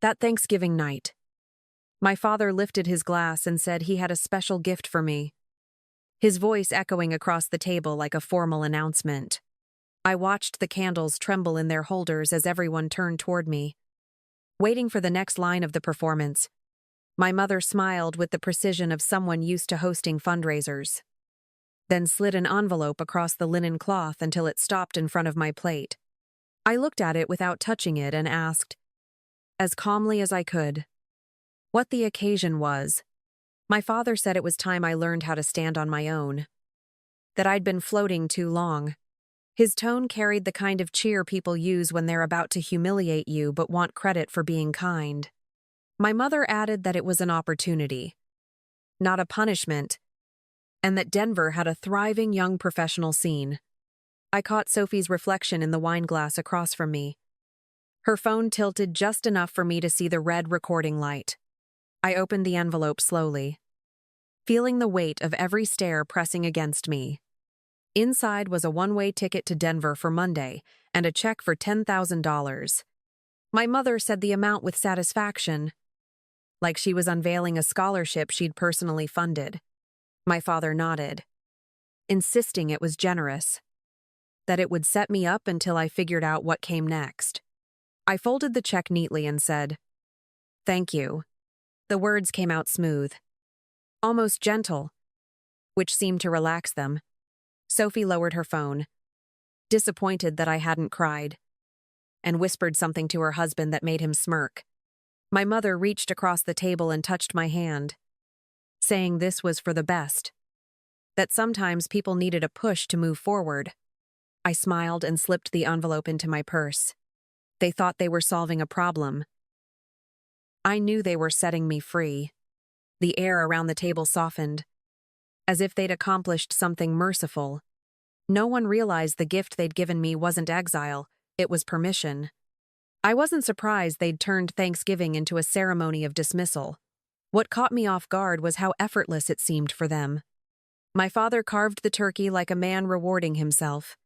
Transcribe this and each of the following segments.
That Thanksgiving night, my father lifted his glass and said he had a special gift for me, his voice echoing across the table like a formal announcement. I watched the candles tremble in their holders as everyone turned toward me, waiting for the next line of the performance. My mother smiled with the precision of someone used to hosting fundraisers, then slid an envelope across the linen cloth until it stopped in front of my plate. I looked at it without touching it and asked, as calmly as I could, what the occasion was. My father said it was time I learned how to stand on my own, that I'd been floating too long. His tone carried the kind of cheer people use when they're about to humiliate you but want credit for being kind. My mother added that it was an opportunity, not a punishment, and that Denver had a thriving young professional scene. I caught Sophie's reflection in the wine glass across from me. Her phone tilted just enough for me to see the red recording light. I opened the envelope slowly, feeling the weight of every stare pressing against me. Inside was a one-way ticket to Denver for Monday and a check for $10,000. My mother said the amount with satisfaction, like she was unveiling a scholarship she'd personally funded. My father nodded, insisting it was generous, that it would set me up until I figured out what came next. I folded the check neatly and said, "Thank you." The words came out smooth, almost gentle, which seemed to relax them. Sophie lowered her phone, disappointed that I hadn't cried, and whispered something to her husband that made him smirk. My mother reached across the table and touched my hand, saying this was for the best, that sometimes people needed a push to move forward. I smiled and slipped the envelope into my purse. They thought they were solving a problem. I knew they were setting me free. The air around the table softened, as if they'd accomplished something merciful. No one realized the gift they'd given me wasn't exile, it was permission. I wasn't surprised they'd turned Thanksgiving into a ceremony of dismissal. What caught me off guard was how effortless it seemed for them. My father carved the turkey like a man rewarding himself.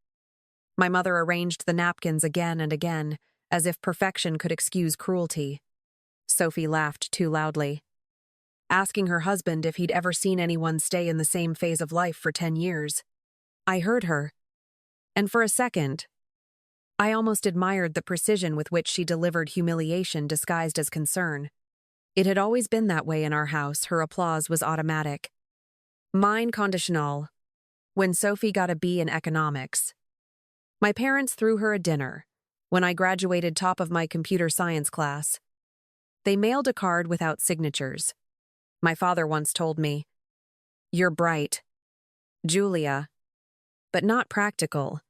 My mother arranged the napkins again and again, as if perfection could excuse cruelty. Sophie laughed too loudly, asking her husband if he'd ever seen anyone stay in the same phase of life for 10 years. I heard her, and for a second, I almost admired the precision with which she delivered humiliation disguised as concern. It had always been that way in our house. Her applause was automatic. Mine conditional, when Sophie got a B in economics. My parents threw her a dinner when I graduated top of my computer science class. They mailed a card without signatures. My father once told me, "You're bright, Julia, but not practical."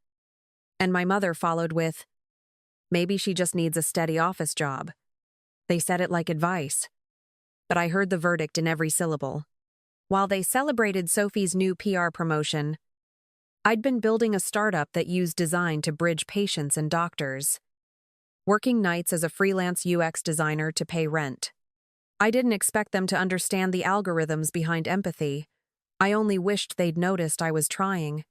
And my mother followed with, "Maybe she just needs a steady office job." They said it like advice, but I heard the verdict in every syllable. While they celebrated Sophie's new PR promotion, I'd been building a startup that used design to bridge patients and doctors, working nights as a freelance UX designer to pay rent. I didn't expect them to understand the algorithms behind empathy. I only wished they'd noticed I was trying.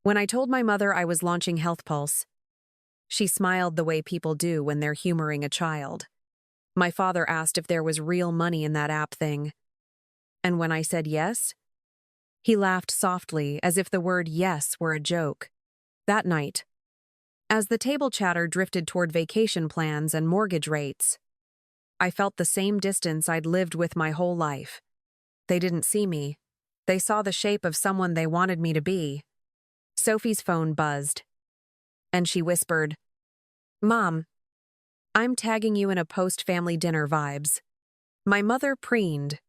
When I told my mother I was launching Health Pulse, she smiled the way people do when they're humoring a child. My father asked if there was real money in that app thing. And when I said yes, he laughed softly as if the word yes were a joke. That night, as the table chatter drifted toward vacation plans and mortgage rates, I felt the same distance I'd lived with my whole life. They didn't see me. They saw the shape of someone they wanted me to be. Sophie's phone buzzed, and she whispered, "Mom, I'm tagging you in a post-family dinner vibes." My mother preened,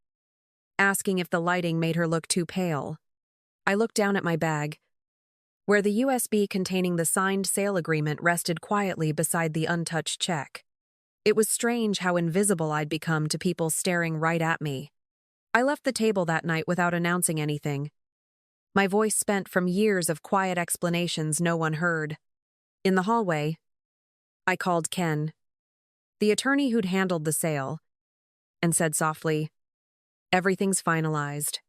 asking if the lighting made her look too pale. I looked down at my bag, where the USB containing the signed sale agreement rested quietly beside the untouched check. It was strange how invisible I'd become to people staring right at me. I left the table that night without announcing anything, my voice spent from years of quiet explanations no one heard. In the hallway, I called Ken, the attorney who'd handled the sale, and said softly, "Everything's finalized."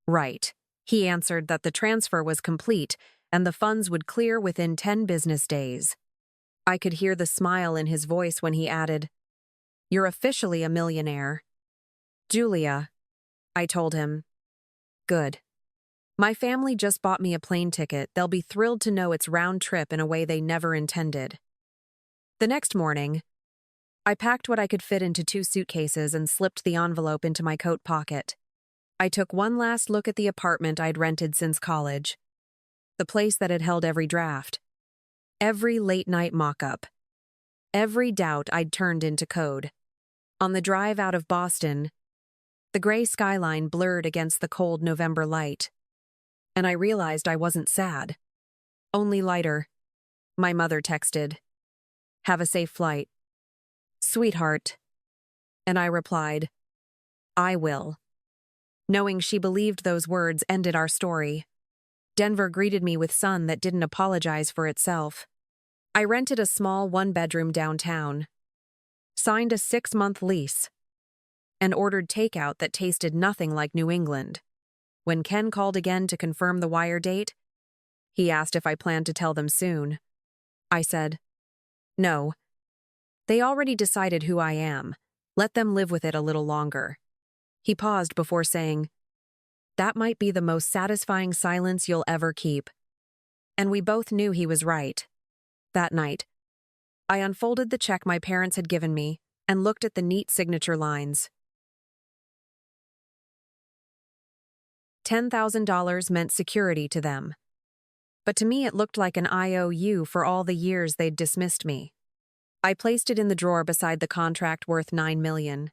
"Right." He answered that the transfer was complete and the funds would clear within 10 business days. I could hear the smile in his voice when he added, You're officially a millionaire. Julia, I told him. Good. My family just bought me a plane ticket. They'll be thrilled to know it's round trip in a way they never intended. The next morning, I packed what I could fit into 2 suitcases and slipped the envelope into my coat pocket. I took one last look at the apartment I'd rented since college. The place that had held every draft. Every late-night mock-up. Every doubt I'd turned into code. On the drive out of Boston, the gray skyline blurred against the cold November light. And I realized I wasn't sad. Only lighter. My mother texted, "Have a safe flight. Sweetheart." And I replied, "I will." Knowing she believed those words ended our story. Denver greeted me with sun that didn't apologize for itself. I rented a small 1-bedroom downtown, signed a 6-month lease, and ordered takeout that tasted nothing like New England. When Ken called again to confirm the wire date, he asked if I planned to tell them soon. I said, "No. They already decided who I am. Let them live with it a little longer." He paused before saying, "That might be the most satisfying silence you'll ever keep." And we both knew he was right. That night, I unfolded the check my parents had given me and looked at the neat signature lines. $10,000 meant security to them. But to me it looked like an IOU for all the years they'd dismissed me. I placed it in the drawer beside the contract worth $9 million.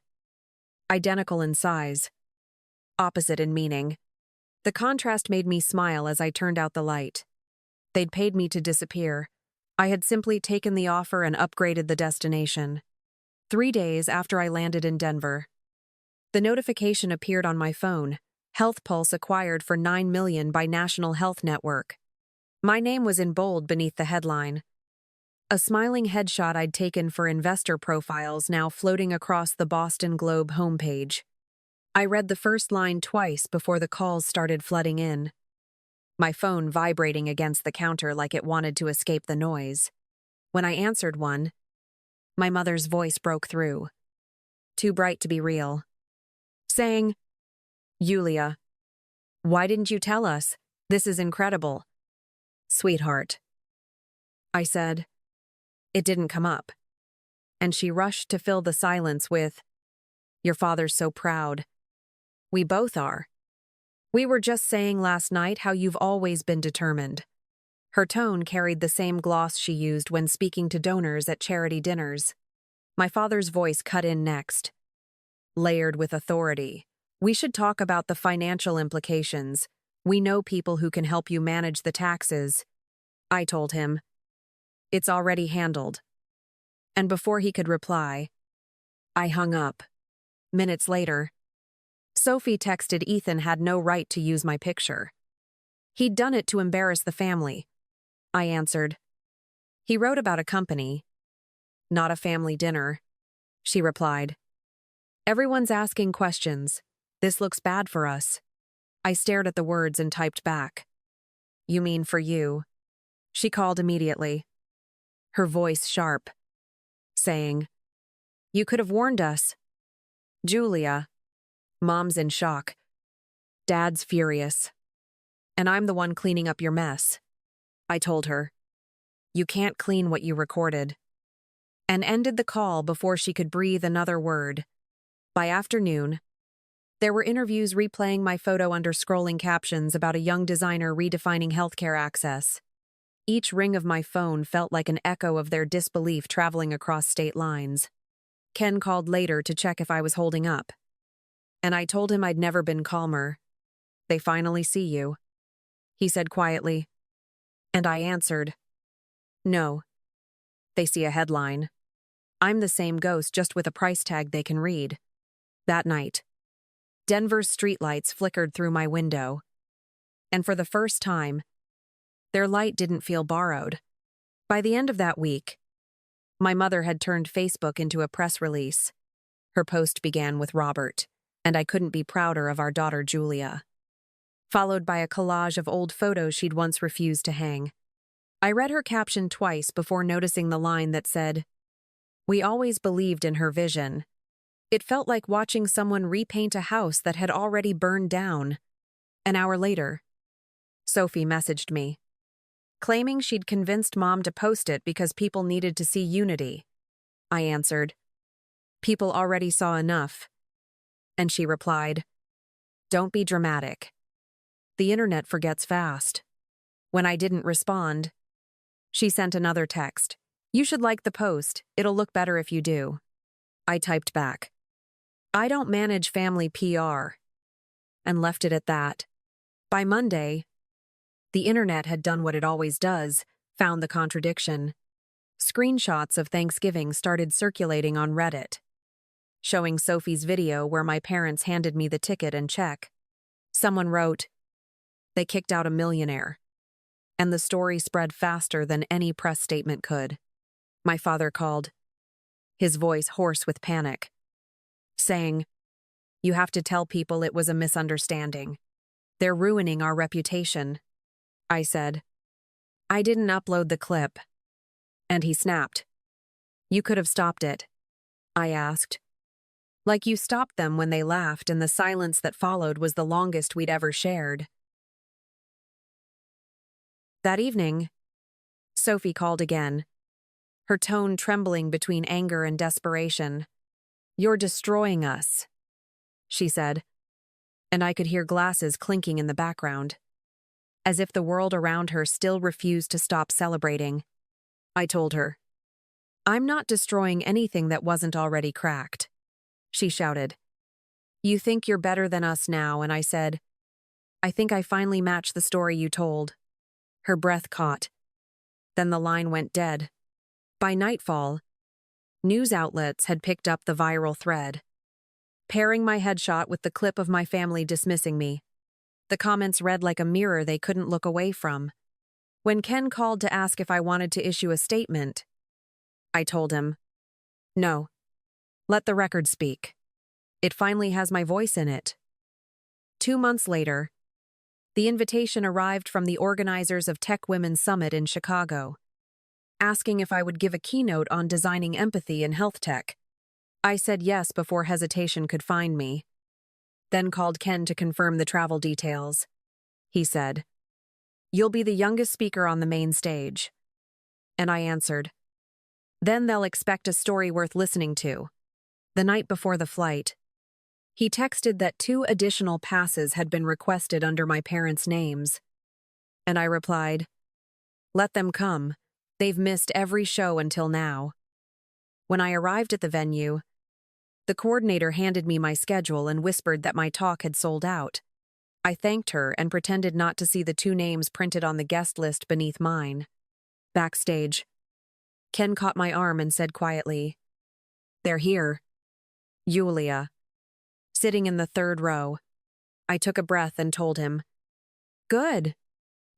Identical in size. Opposite in meaning. The contrast made me smile as I turned out the light. They'd paid me to disappear. I had simply taken the offer and upgraded the destination. 3 days after I landed in Denver, the notification appeared on my phone. Health Pulse acquired for $9 million by National Health Network. My name was in bold beneath the headline. A smiling headshot I'd taken for investor profiles now floating across the Boston Globe homepage. I read the first line twice before the calls started flooding in. My phone vibrating against the counter like it wanted to escape the noise. When I answered one, my mother's voice broke through. Too bright to be real. Saying, "Julia, why didn't you tell us? This is incredible." "Sweetheart," I said. It didn't come up. And she rushed to fill the silence with, "Your father's so proud." "We both are. We were just saying last night how you've always been determined." Her tone carried the same gloss she used when speaking to donors at charity dinners. My father's voice cut in next. Layered with authority. "We should talk about the financial implications. We know people who can help you manage the taxes." I told him, "It's already handled." And before he could reply, I hung up. Minutes later, Sophie texted Ethan had no right to use my picture. He'd done it to embarrass the family. I answered. He wrote about a company. Not a family dinner. She replied. Everyone's asking questions. This looks bad for us. I stared at the words and typed back. You mean for you? She called immediately. Her voice sharp, saying, You could have warned us. Julia. Mom's in shock. Dad's furious. And I'm the one cleaning up your mess. I told her. You can't clean what you recorded. And ended the call before she could breathe another word. By afternoon, there were interviews replaying my photo under scrolling captions about a young designer redefining healthcare access. Each ring of my phone felt like an echo of their disbelief traveling across state lines. Ken called later to check if I was holding up. And I told him I'd never been calmer. They finally see you, he said quietly. And I answered, No. They see a headline. I'm the same ghost, just with a price tag they can read. That night, Denver's streetlights flickered through my window. And for the first time, their light didn't feel borrowed. By the end of that week, my mother had turned Facebook into a press release. Her post began with Robert, and I couldn't be prouder of our daughter Julia. Followed by a collage of old photos she'd once refused to hang. I read her caption twice before noticing the line that said, We always believed in her vision. It felt like watching someone repaint a house that had already burned down. An hour later, Sophie messaged me, claiming she'd convinced Mom to post it because people needed to see unity. I answered, "People already saw enough." And she replied, "Don't be dramatic. The internet forgets fast." When I didn't respond, she sent another text. "You should like the post. It'll look better if you do." I typed back, "I don't manage family PR," and left it at that. By Monday, the internet had done what it always does, found the contradiction. Screenshots of Thanksgiving started circulating on Reddit, showing Sophie's video where my parents handed me the ticket and check. Someone wrote, "They kicked out a millionaire." And the story spread faster than any press statement could. My father called, his voice hoarse with panic, saying, "You have to tell people it was a misunderstanding. They're ruining our reputation." I said, "I didn't upload the clip." And he snapped, "You could have stopped it." I asked, "Like you stopped them when they laughed and the silence that followed was the longest we'd ever shared." That evening, Sophie called again, her tone trembling between anger and desperation. "You're destroying us," she said, and I could hear glasses clinking in the background, as if the world around her still refused to stop celebrating. I told her, "I'm not destroying anything that wasn't already cracked." She shouted, "You think you're better than us now," and I said, "I think I finally matched the story you told." Her breath caught. Then the line went dead. By nightfall, news outlets had picked up the viral thread, pairing my headshot with the clip of my family dismissing me. The comments read like a mirror they couldn't look away from. When Ken called to ask if I wanted to issue a statement, I told him, "No. Let the record speak. It finally has my voice in it." 2 months later, the invitation arrived from the organizers of Tech Women's Summit in Chicago, asking if I would give a keynote on designing empathy in health tech. I said yes before hesitation could find me, then called Ken to confirm the travel details. He said, "You'll be the youngest speaker on the main stage." And I answered, "Then they'll expect a story worth listening to." The night before the flight, he texted that 2 additional passes had been requested under my parents' names. And I replied, "Let them come. They've missed every show until now." When I arrived at the venue, the coordinator handed me my schedule and whispered that my talk had sold out. I thanked her and pretended not to see the 2 names printed on the guest list beneath mine. Backstage, Ken caught my arm and said quietly, "They're here. Yulia." Sitting in the 3rd row, I took a breath and told him, "Good.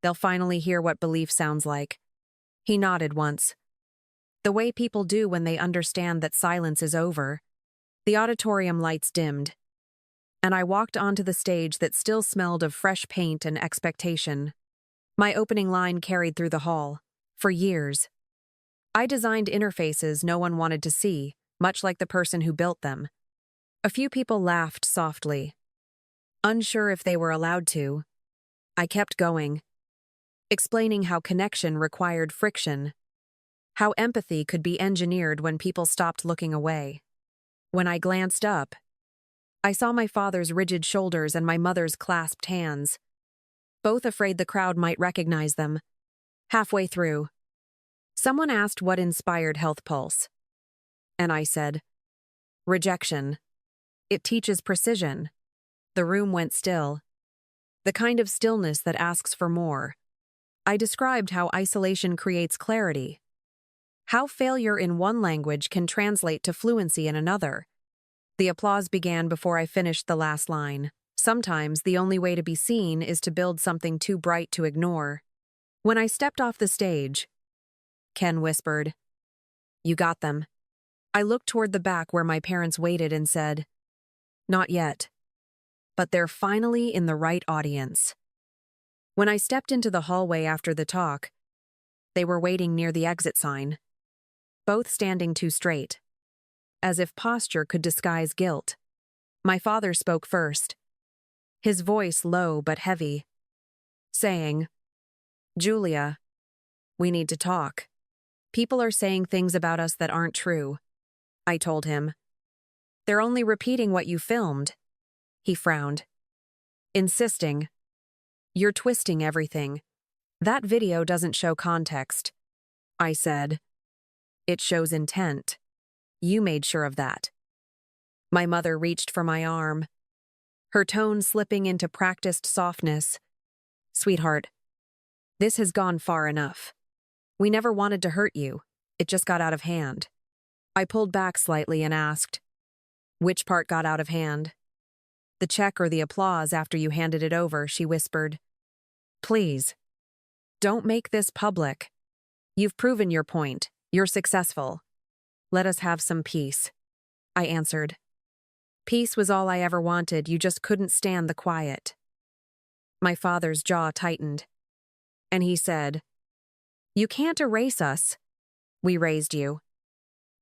They'll finally hear what belief sounds like." He nodded once, the way people do when they understand that silence is over. The auditorium lights dimmed, and I walked onto the stage that still smelled of fresh paint and expectation. My opening line carried through the hall. For years, I designed interfaces no one wanted to see, much like the person who built them. A few people laughed softly, unsure if they were allowed to. I kept going, explaining how connection required friction, how empathy could be engineered when people stopped looking away. When I glanced up, I saw my father's rigid shoulders and my mother's clasped hands, both afraid the crowd might recognize them. Halfway through, someone asked what inspired Health Pulse, and I said, "Rejection. It teaches precision." The room went still, the kind of stillness that asks for more. I described how isolation creates clarity, how failure in one language can translate to fluency in another. The applause began before I finished the last line. Sometimes the only way to be seen is to build something too bright to ignore. When I stepped off the stage, Ken whispered, "You got them." I looked toward the back where my parents waited and said, "Not yet. But they're finally in the right audience." When I stepped into the hallway after the talk, they were waiting near the exit sign. both standing too straight, as if posture could disguise guilt. My father spoke first, his voice low but heavy, saying, "Julia, we need to talk. People are saying things about us that aren't true." I told him. "They're only repeating what you filmed." He frowned, insisting, "You're twisting everything. That video doesn't show context." I said, "It shows intent. You made sure of that." My mother reached for my arm, her tone slipping into practiced softness. "Sweetheart, this has gone far enough. We never wanted to hurt you. It just got out of hand." I pulled back slightly and asked, "Which part got out of hand?" "The check or the applause after you handed it over," she whispered. "Please, don't make this public. You've proven your point. You're successful. Let us have some peace." I answered. Peace was all I ever wanted. You just couldn't stand the quiet. My father's jaw tightened, and he said, "You can't erase us. We raised you,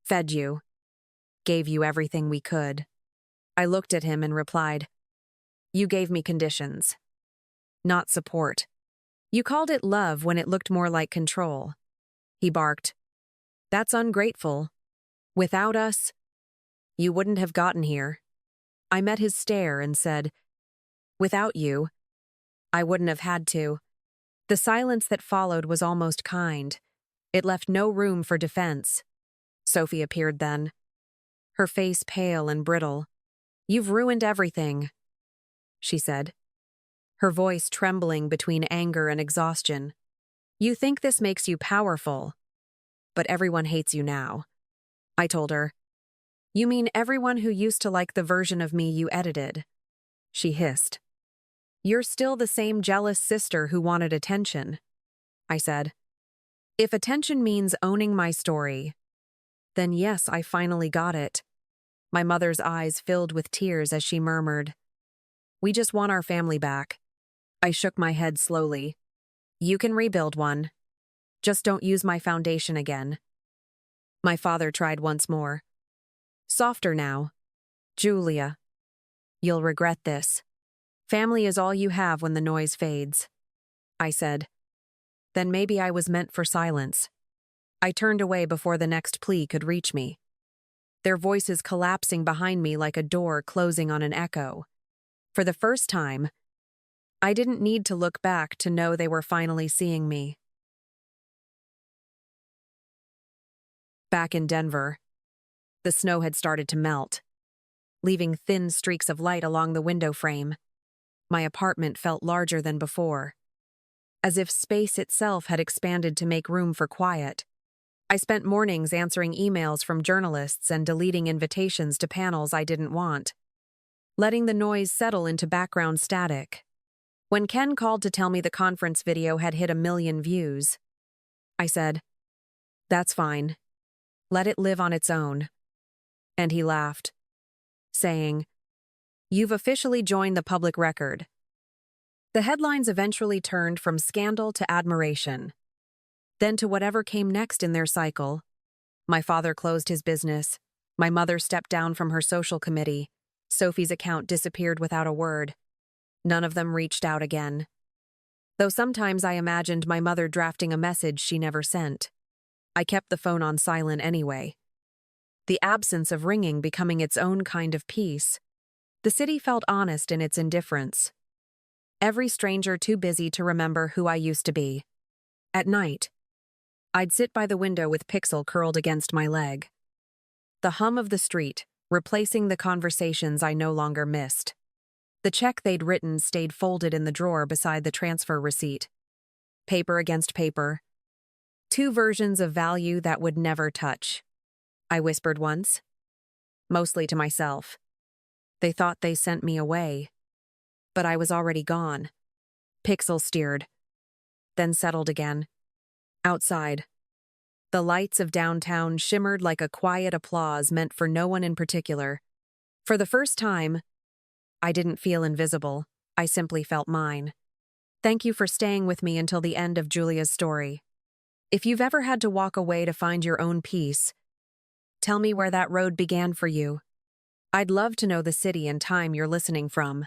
fed you, gave you everything we could." I looked at him and replied, "You gave me conditions, not support. You called it love when it looked more like control." He barked, "That's ungrateful. Without us, you wouldn't have gotten here." I met his stare and said, "Without you, I wouldn't have had to." The silence that followed was almost kind. It left no room for defense. Sophie appeared then, her face pale and brittle. "You've ruined everything," she said, her voice trembling between anger and exhaustion. "You think this makes you powerful, but everyone hates you now." I told her, "You mean everyone who used to like the version of me you edited?" She hissed. "You're still the same jealous sister who wanted attention." I said, "If attention means owning my story, then yes, I finally got it." My mother's eyes filled with tears as she murmured, "We just want our family back." I shook my head slowly. "You can rebuild one. Just don't use my foundation again." My father tried once more. "Softer now. Julia, you'll regret this. Family is all you have when the noise fades." I said, "Then maybe I was meant for silence." I turned away before the next plea could reach me, their voices collapsing behind me like a door closing on an echo. For the first time, I didn't need to look back to know they were finally seeing me. Back in Denver, the snow had started to melt, leaving thin streaks of light along the window frame. My apartment felt larger than before, as if space itself had expanded to make room for quiet. I spent mornings answering emails from journalists and deleting invitations to panels I didn't want, letting the noise settle into background static. When Ken called to tell me the conference video had hit 1 million views, I said, "That's fine. Let it live on its own." And he laughed, saying, "You've officially joined the public record." The headlines eventually turned from scandal to admiration, then to whatever came next in their cycle. My father closed his business. My mother stepped down from her social committee. Sophie's account disappeared without a word. None of them reached out again, though sometimes I imagined my mother drafting a message she never sent. I kept the phone on silent anyway, the absence of ringing becoming its own kind of peace. The city felt honest in its indifference. Every stranger too busy to remember who I used to be. At night, I'd sit by the window with Pixel curled against my leg. The hum of the street, replacing the conversations I no longer missed. The check they'd written stayed folded in the drawer beside the transfer receipt. Paper against paper. 2 versions of value that would never touch. I whispered once, mostly to myself. They thought they sent me away, but I was already gone. Pixel steered, then settled again. Outside, the lights of downtown shimmered like a quiet applause meant for no one in particular. For the first time, I didn't feel invisible. I simply felt mine. Thank you for staying with me until the end of Julia's story. If you've ever had to walk away to find your own peace, Tell me where that road began for you. I'd love to know the city and time you're listening from.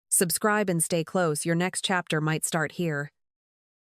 Subscribe and stay close, your next chapter might start here.